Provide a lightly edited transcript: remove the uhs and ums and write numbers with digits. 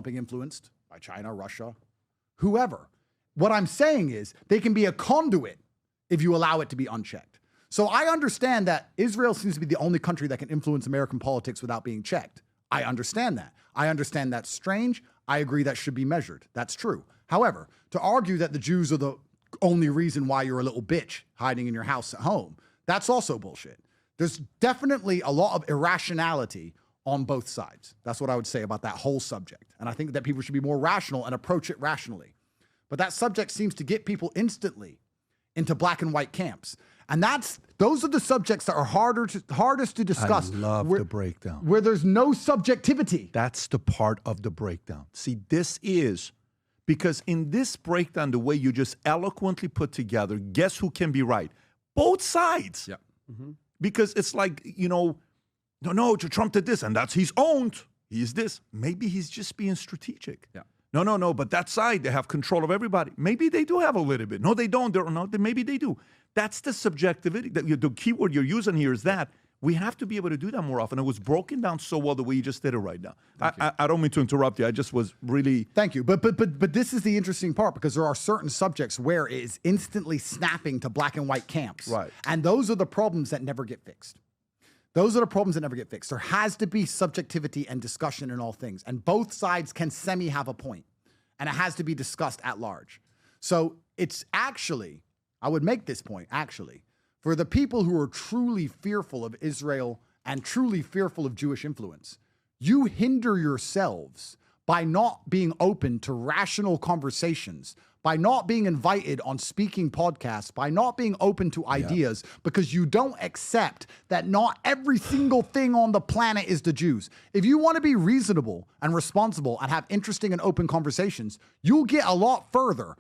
being influenced by China, Russia, whoever. What I'm saying is they can be a conduit if you allow it to be unchecked. So I understand that Israel seems to be the only country that can influence American politics without being checked. I understand that. I understand that's strange. I agree that should be measured. That's true. However, to argue that the Jews are the only reason why you're a little bitch hiding in your house at home, that's also bullshit. There's definitely a lot of irrationality on both sides. That's what I would say about that whole subject. And I think that people should be more rational and approach it rationally. But that subject seems to get people instantly into black and white camps. And those are the subjects that are hardest to discuss. I love the breakdown. Where there's no subjectivity. That's the part of the breakdown. See, this is, because in this breakdown, the way you just eloquently put together, guess who can be right? Both sides. Yeah. Mm-hmm. Because it's like, no, Trump did this, and that's he's owned. He's this. Maybe he's just being strategic. Yeah. No, but that side, they have control of everybody. Maybe they do have a little bit. No, they don't. Maybe they do. That's the subjectivity. The keyword you're using here is that. We have to be able to do that more often. It was broken down so well the way you just did it right now. I don't mean to interrupt you. I just was really... Thank you. But this is the interesting part, because there are certain subjects where it is instantly snapping to black and white camps. Right. And those are the problems that never get fixed. Those are the problems that never get fixed. There has to be subjectivity and discussion in all things. And both sides can have a point. And it has to be discussed at large. So it's actually, I would make this point, actually, for the people who are truly fearful of Israel and truly fearful of Jewish influence, you hinder yourselves by not being open to rational conversations, by not being invited on speaking podcasts, by not being open to ideas, because you don't accept that not every single thing on the planet is the Jews. If you want to be reasonable and responsible and have interesting and open conversations, you'll get a lot further